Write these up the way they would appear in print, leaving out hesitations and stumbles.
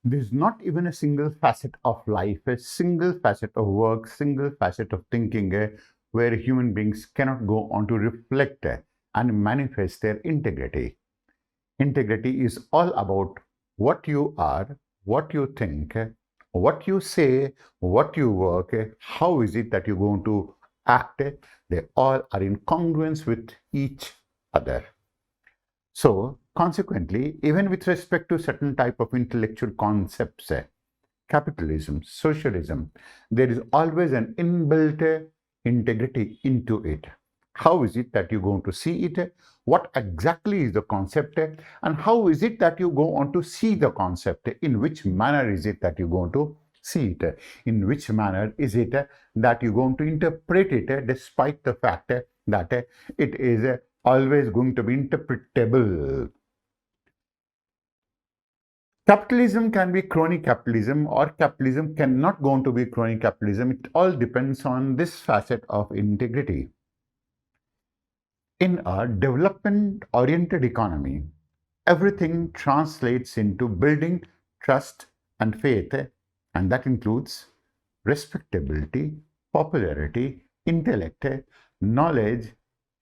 There's not even a single facet of life, a single facet of work, single facet of thinking where human beings cannot go on to reflect and manifest their integrity. Integrity is all about what you are, what you think, what you say, what you work, how is it that you're going to act. They all are in congruence with each other. So, consequently, even with respect to certain type of intellectual concepts, capitalism, socialism, there is always an inbuilt integrity into it. How is it that you're going to see it? What exactly is the concept? And how is it that you go on to see the concept? In which manner is it that you're going to see it? In which manner is it that you're going to interpret it, despite the fact that it is always going to be interpretable? Capitalism can be crony capitalism, or capitalism cannot go on to be crony capitalism. It all depends on this facet of integrity. In a development-oriented economy, everything translates into building trust and faith, and that includes respectability, popularity, intellect, knowledge,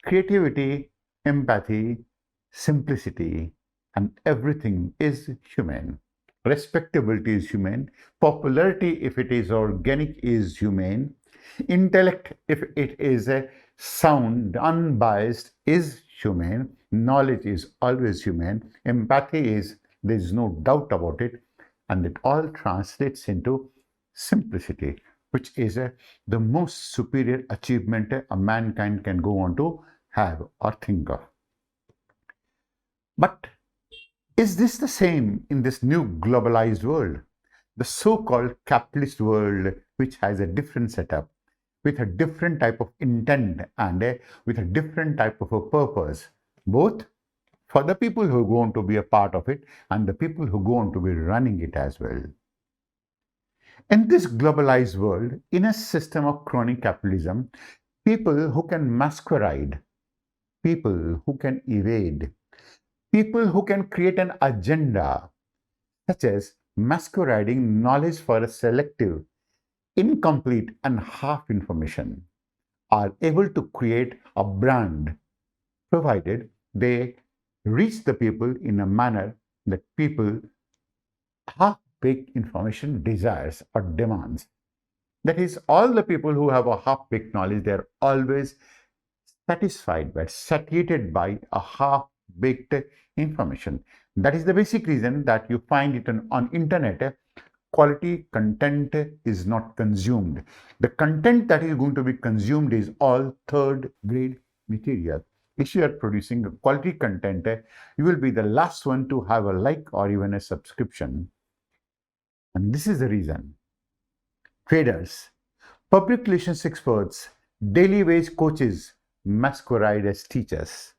creativity, empathy, simplicity, and everything is human. Respectability is human. Popularity, if it is organic, is human. Intellect, if it is a sound, unbiased, is human. Knowledge is always human. Empathy is, there is no doubt about it. And it all translates into simplicity, which is the most superior achievement a mankind can go on to have or think of. But is this the same in this new globalized world? The so-called capitalist world, which has a different setup, with a different type of intent and with a different type of a purpose, both for the people who go on to be a part of it and the people who go on to be running it as well. In this globalized world, in a system of crony capitalism, people who can masquerade, people who can evade, people who can create an agenda, such as masquerading knowledge for a selective, incomplete, and half information, are able to create a brand, provided they reach the people in a manner that people half-baked information desires or demands. That is, all the people who have a half-baked knowledge, they are always satisfied but satiated by a half-baked information. That is the basic reason that you find it on internet. Quality content is not consumed. The content that is going to be consumed is all third grade material. If you are producing a quality content, you will be the last one to have a like or even a subscription. And this is the reason. Traders, public relations experts, daily wage coaches masquerade as teachers.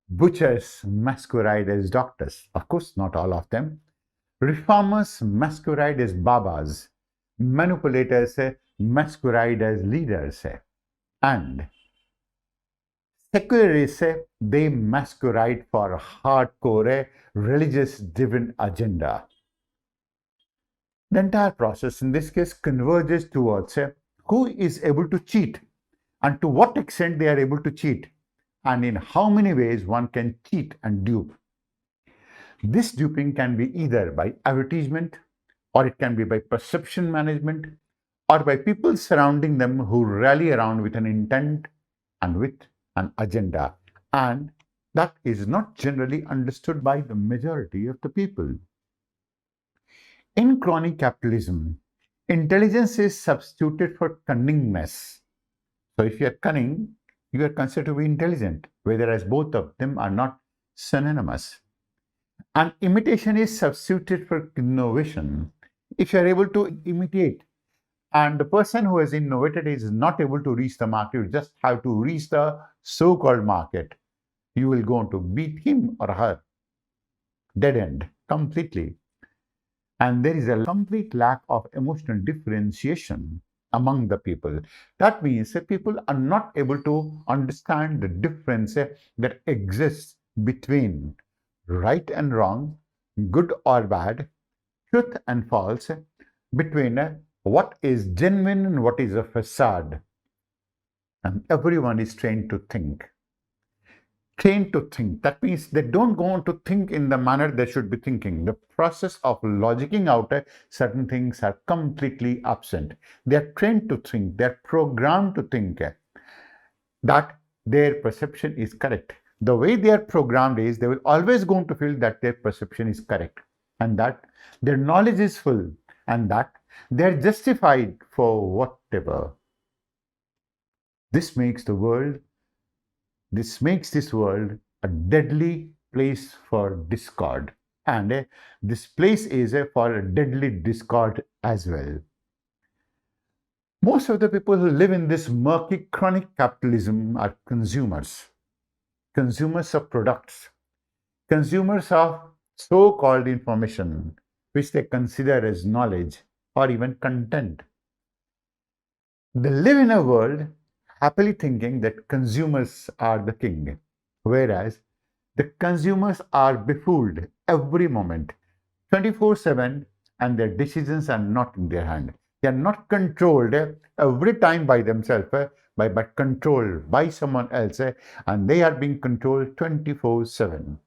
Butchers masquerade as doctors. Of course, not all of them. Reformers masquerade as babas. Manipulators masquerade as leaders. And secularists, they masquerade for a hardcore religious-driven agenda. The entire process, in this case, converges towards who is able to cheat and to what extent they are able to cheat, and in how many ways one can cheat and dupe. This duping can be either by advertisement, or it can be by perception management, or by people surrounding them who rally around with an intent and with an agenda. And that is not generally understood by the majority of the people. In crony capitalism, intelligence is substituted for cunningness. So if you are cunning, you are considered to be intelligent, whereas both of them are not synonymous. And imitation is substituted for innovation. If you are able to imitate, and the person who has innovated is not able to reach the market, you just have to reach the so-called market, you will go on to beat him or her. Dead end, completely. And there is a complete lack of emotional differentiation among the people. That means that people are not able to understand the difference that exists between right and wrong, good or bad, truth and false, between what is genuine and what is a facade. And everyone is trained to think. Trained to think. That means they don't go on to think in the manner they should be thinking. The process of logicking out certain things are completely absent. They are trained to think. They are programmed to think that their perception is correct. The way they are programmed is they will always going to feel that their perception is correct and that their knowledge is full and that they are justified for whatever. This makes this world a deadly place for discord, and this place is for a deadly discord as well. Most of the people who live in this murky chronic capitalism are consumers of products, consumers of so-called information which they consider as knowledge or even content. They live in a world happily thinking that consumers are the king, whereas the consumers are befooled every moment, 24/7, and their decisions are not in their hand. They are not controlled every time by themselves, but controlled by someone else, and they are being controlled 24/7.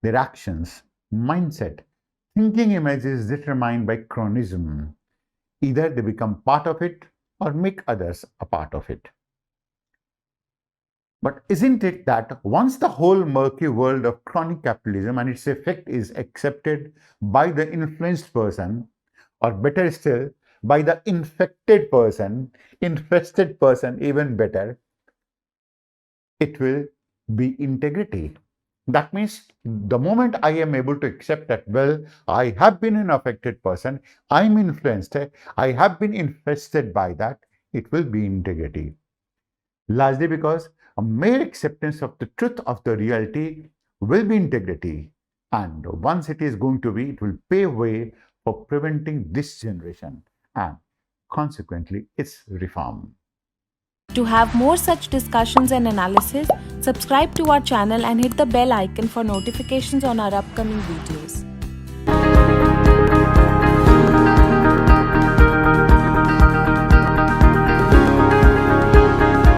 Their actions, mindset, thinking image is determined by chronism. Either they become part of it or make others a part of it. But isn't it that once the whole murky world of chronic capitalism and its effect is accepted by the influenced person, or better still, by the infected person, infested person, even better, it will be integrity. That means the moment I am able to accept that, well, I have been an affected person, I'm influenced, I have been infested by that, it will be integrity. Largely because a mere acceptance of the truth of the reality will be integrity. And once it is going to be, it will pave way for preventing this generation and consequently its reform. To have more such discussions and analysis, subscribe to our channel and hit the bell icon for notifications on our upcoming videos.